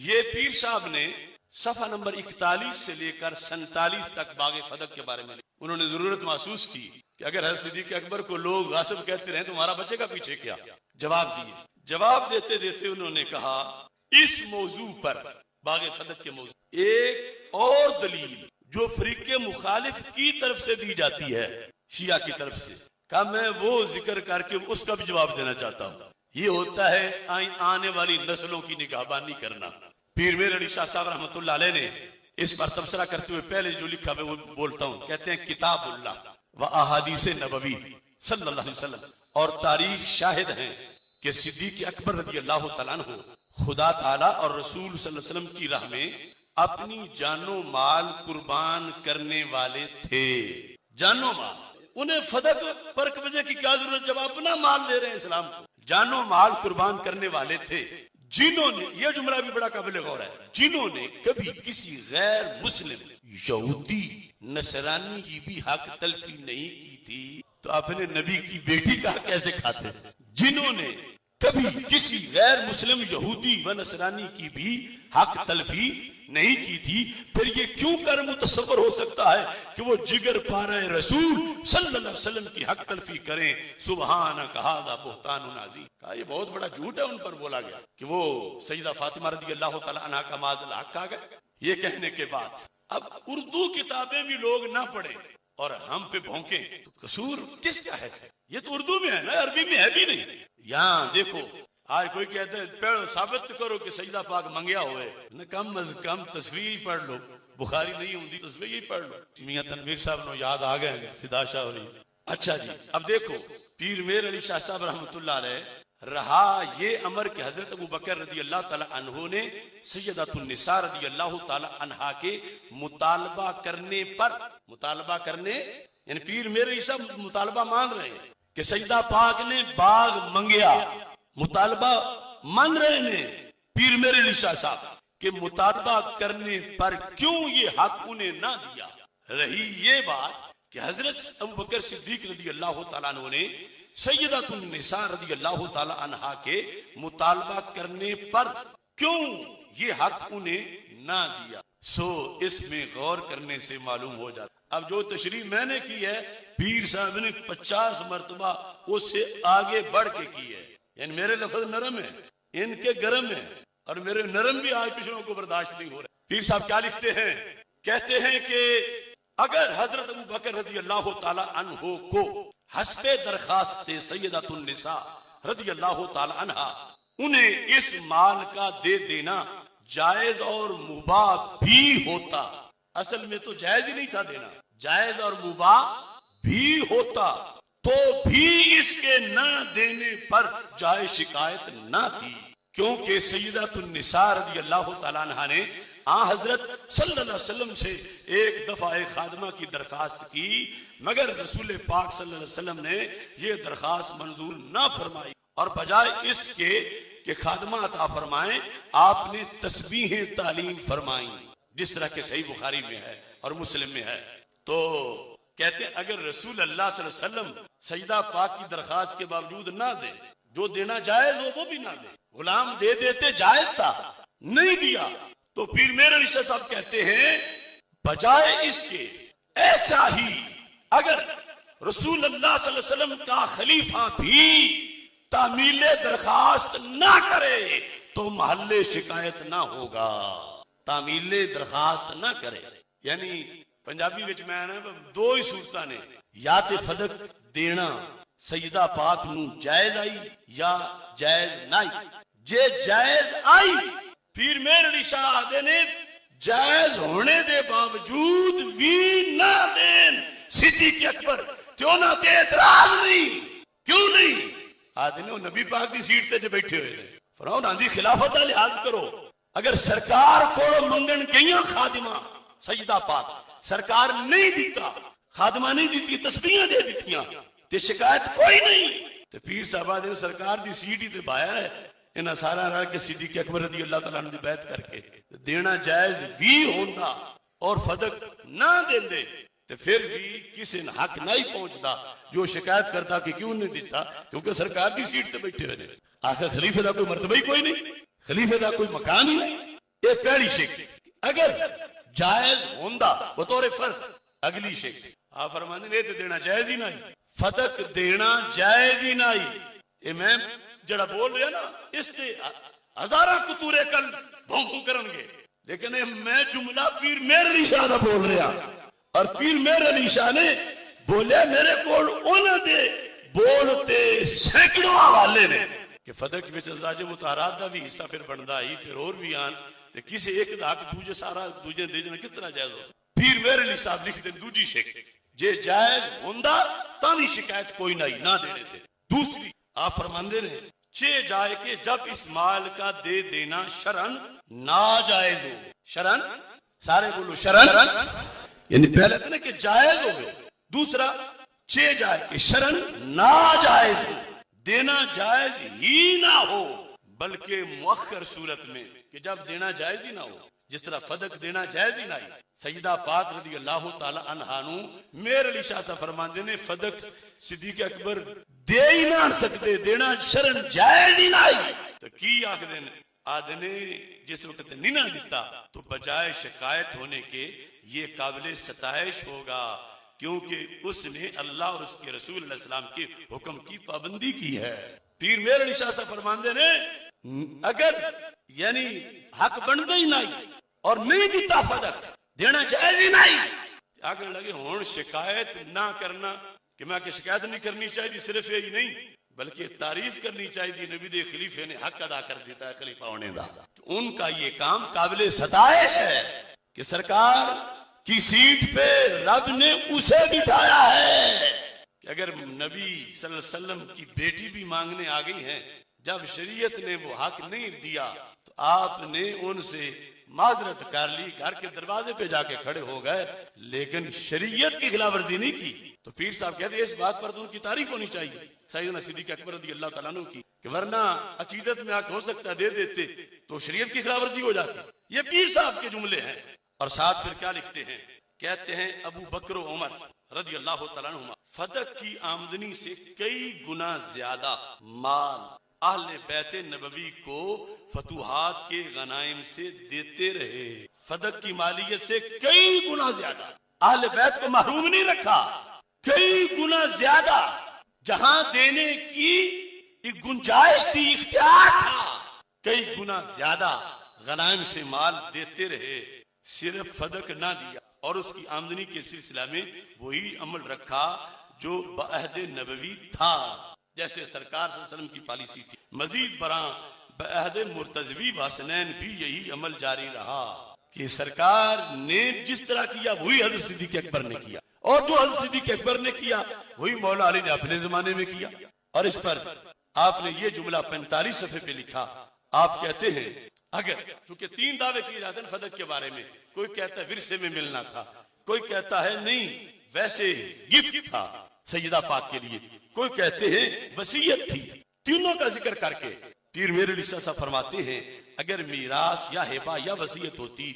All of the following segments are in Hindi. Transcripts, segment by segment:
ये पीर साहब ने सफा नंबर 41 से लेकर 47 तक बागे फदक के बारे में उन्होंने जरूरत महसूस की कि अगर हज़रत सिद्दीक़ अकबर को लोग गासिब कहते रहे तो हमारा बचेगा पीछे क्या। जवाब दिए। जवाब देते देते उन्होंने कहा इस मौजू पर, बागे फदक के मौजू, एक और दलील जो फरीके मुखालिफ की तरफ से दी जाती है, शिया की तरफ से, कहा मैं वो जिक्र करके उसका भी जवाब देना चाहता हूँ। ये होता है आने वाली नस्लों की निगाहबानी करना। पीर मेर अली शाह साहब रहमतुल्लाह अलैह ने इस पर तबसरा करते हुए पहले जो लिखा मैं वो बोलता हूँ। कहते हैं किताबुल्लाह व अहादीस नबवी सल्लल्लाहु अलैहि वसल्लम और तारीख शाहिद हैं कि सिद्दीक़ अकबर रज़ी अल्लाह तआला अन्हु खुदा ताला और रसूल सल्लल्लाहु अलैहि वसल्लम की राह में अपनी जानो माल कुर्बान करने वाले थे। जानो माल, उन्हें फदक पर कब्जे की क्या जरूरत जब अपना माल दे रहे हैं इस्लाम को। जानो माल कुर्बान करने वाले थे जिन्होंने, यह जुमला भी बड़ा काबिल गौर है, जिन्होंने कभी किसी गैर मुस्लिम यहूदी नसरानी की भी हक तलफी नहीं की थी तो अपने नबी की बेटी का कैसे खाते। जिन्होंने कभी किसी गैर मुस्लिम यहूदी व नसरानी की भी हक तलफी नहीं की थी, फिर ये क्यों कर मुतसव्वर हो सकता है कि वो जिगर पारा रसूल सल्लल्लाहु अलैहि वसल्लम की हक तलफी करें। सुबहानक हाज़ा बुहतानुन अज़ीम। कहा ये बहुत बड़ा झूठ है उन पर बोला गया कि वो सैयदा फातिमा रज़ी अल्लाह तआला अन्हा का माज़ल हक आ गए। ये कहने के बाद अब उर्दू किताबें भी लोग ना पढ़े और हम पे भौंके तो कसूर किसका है। ये तो उर्दू में है ना, अरबी में है भी नहीं। यहाँ देखो आज कोई कहते हैं पढ़ो साबित करो कि सईदा पाक मंगया हुए न, कम अज कम तस्वीर पढ़ लो, बुखारी नहीं होती तस्वीर ही पढ़ लो। मियां तनवीर साहब नो याद आ गए फिदा शाह हो रही। अच्छा जी, अब देखो पीर मेर अली शाह साहब रहमतुल्लाह अलैह रहा ये अमर के हजरत अबू बकर रज़ी अल्लाह तआला अन्हु ने सय्यदतुन निसा रज़ी अल्लाह तआला अन्हा के मुतालबा करने पर, मुतालबा करने यानी पीर मेर अली साहब मुतालबा मांग रहे हैं कि सईदा पाक ने बाग मंगया, मुतालबा मान रहे ने पीर मेरे अली शाह साहब के मुतालबा करने पर क्यों ये हक उन्हें ना दिया। रही ये बात कि हजरत अबू बकर सिद्दीक रज़ी अल्लाह तआला अन्हु ने सय्यदतुन निसा रज़ी अल्लाह तआला अन्हा के मुतालबा करने पर क्यों ये हक उन्हें ना दिया। सो इसमें गौर करने से मालूम हो जाता। अब जो तशरीह मैंने की है पीर साहब ने 50 मरतबा उससे आगे बढ़ के की है। यानी मेरे लफ्ज नरम है, इनके गरम है और मेरे नरम भी आज पिछड़ों को बर्दाश्त नहीं हो रहा। पीर साहब क्या लिखते हैं, कहते हैं कि अगर हजरत अबू बकर रज़ी अल्लाह तआला अन्हु को हस्बे दरखास्त सय्यदतुन निसा रज़ी अल्लाह तआला अन्हा उन्हें इस माल का दे देना जायज और मुबाह भी होता। असल में तो जायज ही नहीं था देना, जायज और मुबाह भी होता तो भी इसके न देने पर जाए शिकायत न थी, क्योंकि सय्यदतुन निसा रज़ी अल्लाह तआला अन्हा ने हजरत सल्लल्लाहु अलैहि वसल्लम से एक दफा एक खादमा की दरखास्त की, मगर रसूल पाक सल्लल्लाहु अलैहि वसल्लम ने ये दरखास्त मंजूर ना फरमाई और बजाय इसके कि खादमा अता फरमाएं आपने तस्बीहें तालीम फरमाई, जिस तरह के सही बुखारी में है और मुस्लिम में है। तो कहते हैं अगर रसूल अल्लाह सल्लल्लाहु अलैहि वसल्लम सजदा पाक की दरखास्त के बावजूद ना दे, जो देना जायज हो वो भी ना दे, गुलाम दे देते जायज था, नहीं दिया तो पीर मेरे अली शाह साहब कहते हैं बजाय इसके ऐसा ही अगर रसूल अल्लाह सल्लल्लाहु अलैहि वसल्लम का खलीफा भी तामीले दरखास्त ना करे तो महल्ले शिकायत ना होगा। तामीले दरखास्त ना करे यानी पंजाबी विच मैं ना दो ही सूरतां ने, या ते फदक देना सईदा पाक नू जायज आई या जायज ना आई। जे जायज आई पीर मेर अली शाह आदे ने जायज होने दे बावजूद भी ना देन सिद्दीक़ अकबर क्यों ना ते एतराज नहीं, क्यों नहीं आदे ने नबी पाक की सीट पे जो बैठे हुए ने फरमाओ ना दी खिलाफत का लिहाज करो। अगर सरकार को मंगन गईया खादिमा सईदा पाक सरकार नहीं दीता, खादमा नहीं दी, तस्बीहां दे दित्तियां ते शिकायत कोई नहीं ते पीर साहब ने सरकार दी सीट ही ते बाया है इन्हां सारा रल के सिद्दीक़ अकबर रज़ी अल्लाह तआला अन्हु दी बैत करके देना जायज भी होंदा और फदक ना देंदे ते फिर भी किसी ने हक नहीं पहुंचता जो शिकायत करता कि क्यों नहीं दिता, क्योंकि सरकार की सीट ते बैठे हुए ने। आखिर खलीफे का कोई मर्तबा ही कोई नहीं, खलीफे का कोई मकान ही नहीं। ये पहली शिक। अगर जायज होंदा बतौर फर्ज अगली शिक आप फरमाते ने तो देना जायज ही नहीं, फदक देना जायज ही नहीं। ये मैं जड़ा बोल रहा ना इससे हजारा कुतूरे कल भोंकू करनगे, लेकिन ये मैं जुमला पीर मेर अली शाह का बोल रहा और पीर मेर अली शाह ने बोले मेरे को उन्होंने बोलते सैकड़ों हवाले ने कि फदक विच अज़ाजे मुतारात दा भी हिस्सा फिर बनदा ही फिर और भी आन ते किसी एक दा हक दूजे सारा दूजे दे देना किस तरह जायज हो सकता। पीर मेरे अली साहब लिखते दूजी शिक जे जायज होंदा तावी शिकायत कोई नहीं ना देने थे। दूसरी आप फरमांदे ने चे जाए के जब इस माल का दे देना शरन नाजायज हो। शरन सारे बोलो शरन यानी पहले कहने कि जायज हो गए, दूसरा चे जाए के शरन नाजायज हो, देना जायज ही ना हो बल्कि मुअख्खर सूरत में कि जब देना जायज ही ना हो, जिस तरह फदक देना जायज ही नहीं। सईदा पाक रदी अल्लाह ताला अन्हानु मेरे अली शाह साहब फरमाते ने फदक सिद्दीक अकबर दे ही ना सकते, देना शरन जायज ही नहीं। तो की आखदे ने आदने जिस वक्त नहीं ना दिता तो बजाय शिकायत होने के ये काबिल सताइश होगा क्योंकि उसने अल्लाह और उसके रसूल सल्लल्लाहु अलैहि वसल्लम के हुक्म की पाबंदी की है। पीर मेरे अली शाह साहब फरमाते ने अगर यानी हक बनता ही नहीं और नहीं दिता फदक देना जायज ही नहीं, आखिर लगे हुन शिकायत ना करना कि मैं शिकायत नहीं करनी चाहिए, सिर्फ यही नहीं बल्कि तारीफ करनी चाहिए नबी दे खलीफे ने हक अदा कर देता है खलीफा होने का। तो उनका ये काम काबिल सताइश है कि सरकार की सीट पे रब ने उसे बिठाया है कि अगर नबी सल्लल्लाहु अलैहि वसल्लम की बेटी भी मांगने आ गई है, जब शरीयत ने वो हक नहीं दिया तो आपने उनसे माजरत कर ली, घर के दरवाजे पे जाके खड़े हो गए, लेकिन शरीयत की खिलाफवर्जी नहीं की। तो पीर साहब कहते इस बात पर तो उनकी तारीफ होनी चाहिए सैयदना सिद्दीक अकबर रज़ी अल्लाह तआला अन्हु की, कि वरना अकीदत में हक हो सकता दे देते तो शरीयत की खिलाफवर्जी हो जाती। ये पीर साहब के जुमले हैं। और साथ फिर क्या लिखते हैं, कहते हैं अबू बकर उमर रज़ी अल्लाह तआला अन्हुमा फदक की आमदनी से कई गुना ज्यादा माल अहले बैत नबवी को फतुहात के गनाइम से देते रहे। फदक की मालियत से कई गुना ज्यादा अहले बैत को महरूम नहीं रखा, कई गुना ज्यादा जहां देने की गुंजाइश थी, इख्तियार था, कई गुना ज्यादा गनाइम से माल देते रहे। सिर्फ फदक ना दिया और उसकी आमदनी के सिलसिला में वही अमल रखा जो बअहद नबवी था, जैसे सरकार सल्लल्लाहु अलैहि वसल्लम की पॉलिसी थी। मजीद बरा बअहद मुर्तजवी वासनैन भी यही अमल जारी रहा कि सरकार ने जिस तरह किया वही हजरत सिद्दीक अकबर ने किया, और जो हजरत सिद्दीक अकबर ने किया वही मौला अली ने अपने जमाने में किया। और इस पर आपने ये जुमला 45 सफ़े पे लिखा। आप कहते हैं अगर चूंकि 3 दावे किए जाते हैं फदक के बारे में, कोई कहता है विरसे में मिलना था, कोई कहता है नहीं वैसे गिफ्ट था सैयदा पाक के लिए, कोई कहते हैं वसीयत थी। तीनों का जिक्र करके पीर मेरे अली शाह साहब फरमाते हैं अगर मीरास या हिबा या वसीयत होती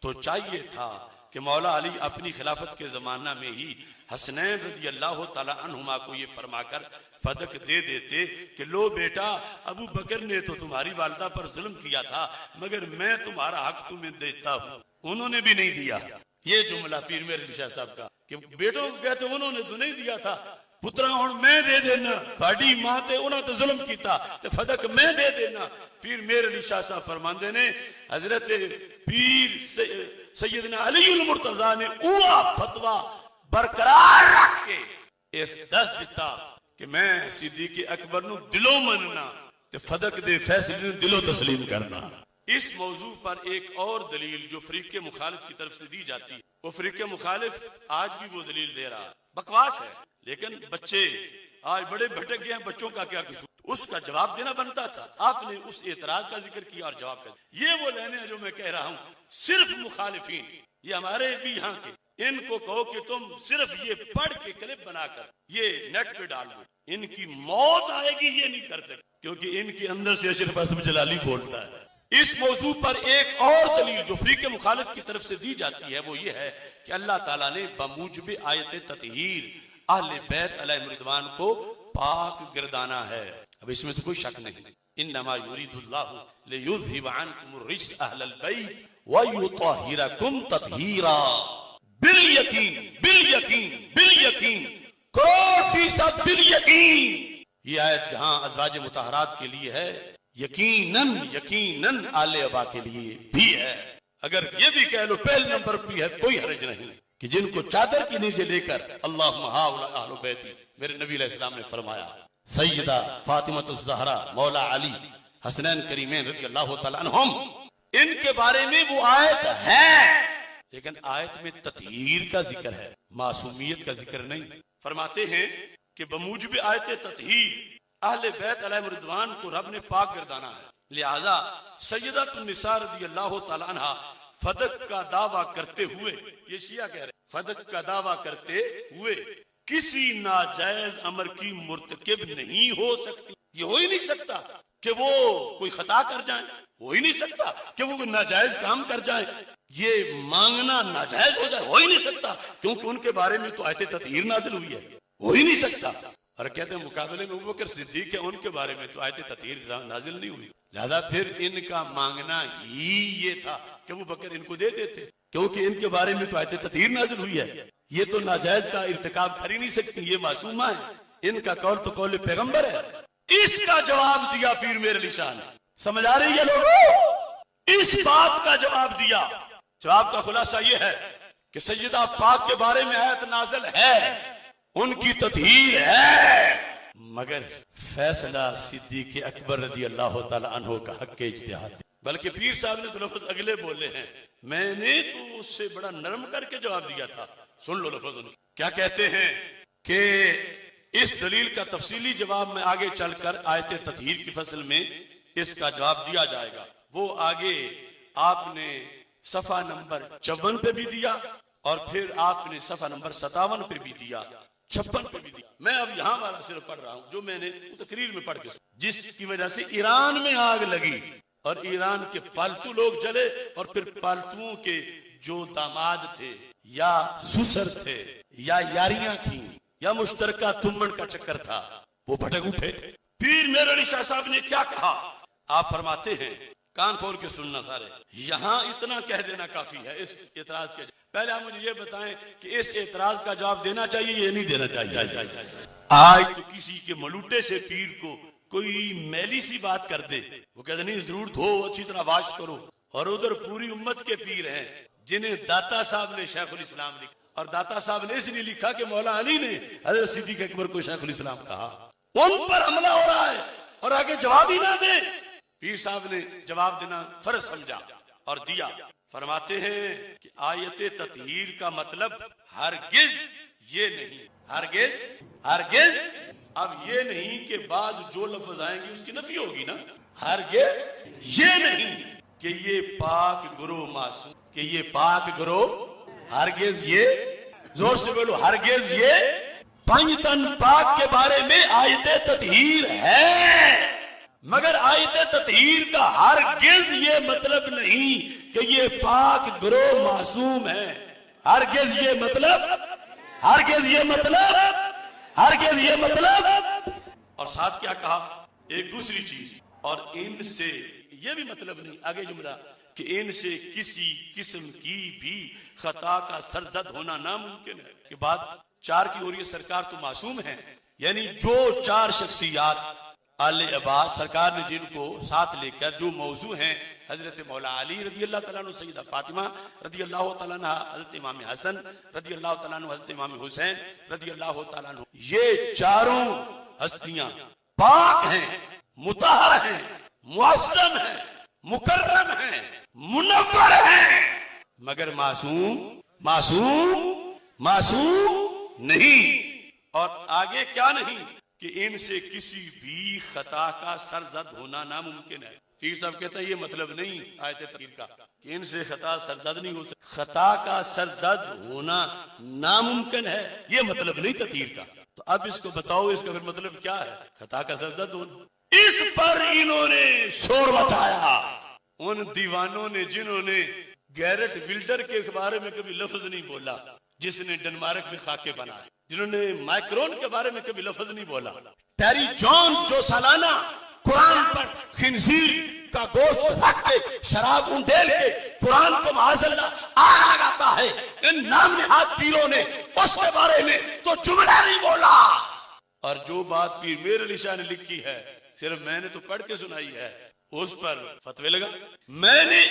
तो चाहिए था कि मौला अली अपनी खिलाफत के जमाना में ही हसनैन रज़ी अल्लाह तआला अन्हुमा को ये फरमाकर फदक दे देते कि लो बेटा अबू बकर ने तो तुम्हारी वालिदा पर जुल्म किया था मगर मैं तुम्हारा हक तुम्हें देता हूँ। उन्होंने भी नहीं दिया। ये जुमला पीर मेरे अली शाह साहब का कि बेटों को कहते उन्होंने तो नहीं दिया था, पुत्रा हुण मैं दे देना, साडी मां ते उन्होंने तो जुल्म किया ते फदक मैं दे देना। पीर मेरे अली शाह साहब फरमांदे ने हजरत पीर सैयदना अली मुर्तजा ने उहा फतवा बरकरार रख के इस दस दिता कि मैं सिद्दीक अकबर नु दिलों मनना ते फदक दे फैसले नु दिलों तस्लीम करना। इस मौजू पर एक और दलील जो फरीके मुखालिफ की तरफ से दी जाती है, वो फरीके मुखालिफ आज भी वो दलील दे रहा, बकवास है, लेकिन बच्चे आज बड़े भटक गए हैं, बच्चों का क्या कसूर, उसका जवाब देना बनता था। आपने उस एतराज का जिक्र किया और जवाब कर दिया। ये वो लेने जो मैं कह रहा हूँ, सिर्फ मुखालिफिन ये हमारे भी यहाँ के, इनको कहो कि तुम सिर्फ ये पढ़ के क्लिप बनाकर ये नेट पे डाल दो, इनकी मौत आएगी ये नहीं कर सकते, क्योंकि इनके अंदर से अशरफ असम जलाली बोलता है। इस मौजू पर एक और दलील जो फरीके मुखालिफ की तरफ से दी जाती है वो ये है कि अल्लाह ताला ने बमूजब आयत ततहीर अहले बैत अलैहिम रिदवान को पाक गर्दाना है। अब इसमें तो कोई शक नहीं, इन्नमा युरीदुल्लाहु लियुज़हिबा अन्कुम रिज्स अहलल बैत व युतहिरकुम तत्हीरा। बिल यकीन, बिल यकीन, बिल यकीन, करोड़ फीसद बिल यकीन। ये आयत जहां अज़वाज मुतहरात के लिए है, यकीनन यकीनन आले अबा के लिए भी है। अगर ये भी कह लो पहले नंबर पर है, कोई हर्ज नहीं कि जिनको चादर के नीचे लेकर अल्लाहुम्मा हाउला अहलु बैती, मेरे नबी अलैहिस्सलाम ने फरमाया, सैयदा फातिमतुज़ ज़हरा, मौला अली, हसनैन करीमैन रज़ी अल्लाह तआला अन्हुम, इनके बारे में वो आयत है, लेकिन आयत में तत्हीर का जिक्र है, मासूमियत का जिक्र नहीं। फरमाते हैं कि बमूजिब आयत तत्हीर अहले बैत अलैहिम रिदवान को रब ने पाक गर्दाना है, लिहाजा सैयदतुन निसा रज़ी अल्लाह तआला अन्हा फदक का दावा करते हुए, ये शिया कह रहे, फदक का दावा करते हुए किसी नाजायज अमर की मुर्तकिब नहीं हो सकती। ये हो ही नहीं सकता कि वो कोई खता कर जाए, हो ही नहीं सकता कि वो कोई नाजायज काम कर जाए, ये मांगना नाजायज हो जाए, हो ही नहीं सकता, क्योंकि उनके बारे में तो आयत तत्हीर नाजिल हुई है, हो ही नहीं सकता। और कहते हैं मुकाबले में अबू बकर सिद्दीक है, उनके बारे में तो आयत तत्हीर नाजिल नहीं हुई, लिहाजा फिर इनका मांगना ही ये था कि अबू बकर इनको दे देते, क्योंकि इनके बारे में तो आयत तत्हीर नाजिल हुई है, ये तो नाजायज का इर्तिकाब कर ही नहीं सकती, ये मासूमा है, इनका कौल तो कौल पैगंबर है। इसका जवाब दिया पीर मेरे निशान, समझ आ रही है लोगों, इस बात का जवाब दिया। जवाब का खुलासा ये है कि सैयदा पाक के बारे में आयत नाज़िल है, उनकी तत्हीर है, मगर फैसला सिद्दीक़ अकबर रज़ी अल्लाह तआला अन्हु का हक के इज्तिहाद। बल्कि पीर साहब ने तो लफ्ज अगले बोले हैं, मैंने तो उससे बड़ा नरम करके जवाब दिया था। सुन लो लफ्ज उनके क्या कहते हैं कि इस दलील का तफसीली जवाब में आगे चलकर आयत तत्हीर की फसल में इसका जवाब दिया जाएगा। वो आगे आपने सफा नंबर 54 पे भी दिया और फिर आपने सफा नंबर 57 पे भी दिया, 56 पे भी दिया। मैं अब यहाँ वाला सिर्फ पढ़ रहा हूँ जो मैंने तकरीर में पढ़ के, जिसकी वजह से ईरान में आग लगी और ईरान के पालतू लोग जले और फिर पालतुओं के जो दामाद थे या सुसर थे या यारियां थी या मुश्तरका तुमन का चक्कर था, वो भटक उठे। पीर मेरे अली शाह साहब ने क्या कहा, आप फरमाते हैं, कान खोल के सुनना सारे, यहाँ इतना कह देना काफी है इस एतराज के। पहले आप मुझे ये बताएं कि इस एतराज का जवाब देना चाहिए या नहीं देना चाहिए। आज तो किसी के मलूटे से पीर को कोई मैली सी बात कर दे, वो कहते नहीं जरूर धो, अच्छी तरह वाश करो, और उधर पूरी उम्मत के पीर हैं जिन्हें दाता साहब ने शेखुल इस्लाम लिखा, और दाता साहब ने इसलिए लिखा कि मौला अली ने हज़रत सिद्दीक़ अकबर को शेखुल इस्लाम कहा, उन पर हमला हो रहा है और आगे जवाब ही ना दे। पीर साहब ने जवाब देना फर्ज समझा और दिया। फरमाते हैं कि आयत तत्हीर का मतलब हरगिज ये नहीं, हरगिज अब ये नहीं कि बाद जो लफ्ज आएंगे उसकी नफी होगी ना, हरगिज ये नहीं कि ये पाक गुरो मासूम, कि ये पाक गुरो, हरगिज ये, जोर से बोलो, हरगिज ये पंजतन पाक के बारे में आयत तत्हीर है, मगर आयत तत्हीर का हरगिज ये मतलब नहीं कि ये पाक गुरो मासूम है। हरगिज ये मतलब, हरगिज ये मतलब, हरगिज ये मतलब। और साथ क्या कहा, एक दूसरी चीज, और इनसे ये भी मतलब नहीं, आगे जुमला, कि इनसे किसी किस्म की भी खता का सरजद होना नामुमकिन है। कि बात चार की हो रही है, सरकार तो मासूम है, यानी जो चार शख्सियात आले अब्बास सरकार ने जिनको साथ लेकर जो मौजू हैं, हजरत मौला अली रज़ी अल्लाह तआला अन्हु, सैयदा फातिमा रज़ी अल्लाह तआला अन्हा, हजरत इमाम हसन रज़ी अल्लाह तआला अन्हु, हजरत इमाम हुसैन रज़ी अल्लाह तआला अन्हु, ये चारों हस्तियां पाक हैं, मुतहर हैं, मुअज़्ज़म हैं, मुकर्रम हैं, मुनव्वर हैं, मगर मासूम नहीं। और आगे क्या नहीं कि इनसे किसी भी खता का सरजद होना नामुमकिन है। पीर साहब कहते हैं ये मतलब नहीं आयत तत्हीर का कि इनसे खता सरजद नहीं हो सकती, खता का सरजद होना नामुमकिन है, ये मतलब नहीं तत्हीर का। तो अब इसको बताओ, इसका फिर मतलब क्या है, खता का सरजद होना। इस पर इन्होंने शोर मचाया, उन दीवानों ने जिन्होंने गैरेट विल्डर के बारे में कभी लफ्ज नहीं बोला, जिसने डेनमार्क में खाके बनाए, जिन्होंने माइक्रोन के बारे में कभी लफ्ज नहीं बोला, टेरी जॉन्स जो सालाना कुरान पर खिंजीर का गोश्त रख के शराब उंडेल के कुरान को माज़अल्लाह आग लगाता है। इन नाम निहाद पीरों ने उसके बारे में तो जुमला नहीं बोला। और जो बात पीर मेरे अली शाह ने लिखी है सिर्फ मैंने तो पढ़ के सुनाई है, उस पर फतवे लगा। मैंने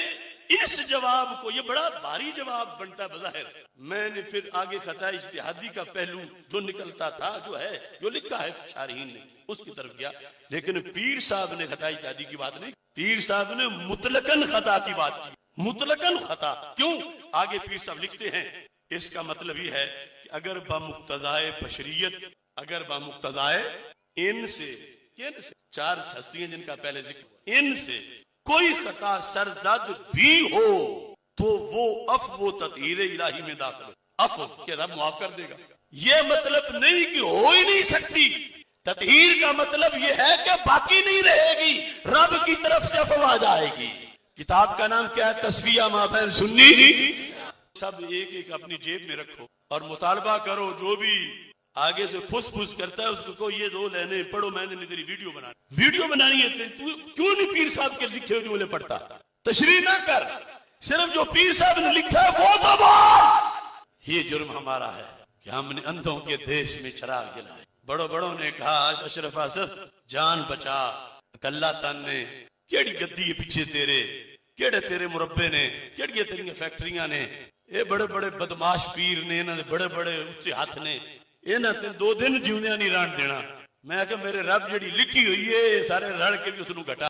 इस जवाब को, ये बड़ा भारी जवाब बनता है बज़ाहिर, मैंने फिर आगे खता इज्तिहादी का पहलू जो निकलता था, जो है, जो लिखा है शारहीन ने, उसकी तरफ गया। लेकिन पीर साहब ने खता इज्तिहादी की बात नहीं, पीर साहब ने मुतलकन खता की बात की। मुतलकन खता क्यों? आगे पीर साहब लिखते हैं इसका मतलब ये है कि अगर बामुक्तज़ाए बशरियत, अगर बामुक्तज़ाए इनसे, चार हस्तियां जिनका पहले जिक्र, इनसे कोई खता सरजद भी हो तो वो अफ़्व तत्हीर इलाही में दाखिल, अफ़्व के रब माफ कर देगा। ये मतलब नहीं कि हो ही नहीं सकती। तत्हीर का मतलब ये है कि बाकी नहीं रहेगी, रब की तरफ से अफ़्व आ जाएगी। किताब का नाम क्या है? तस्फिया माबैन सुन्नी। सब एक एक अपनी जेब में रखो और मुतालबा करो। जो भी आगे से फुस फुस करता है उसको ये दो लेने पढ़ो, मैंने नहीं तेरी वीडियो बनानी है, तू क्यों नहीं पीर साहब के लिखे हुए जुमले पढ़ता? तशरीह ना कर, सिर्फ जो पीर साहब ने लिखा है वो तो बोल। ये जुर्म हमारा है कि हमने अंधों के देश में चिराग जलाए। बड़ों बड़ों ने कहा अशरफ असद जान बचा, अल्लाह तन ने केड़ी गद्दी पीछे तेरे, केड़े तेरे मुरब्बे ने, केड़ियां तेरियां फैक्ट्रियां ने, ये बड़े बड़े बदमाश पीर ने, इन्होंने बड़े बड़े उच्चे हाथ ने, इन्हें ते 2 दिन जीवदियां नहीं रहन देना। मैं क्या मेरे रब जी लिखी हुई है सारे रल के भी उसनू घटा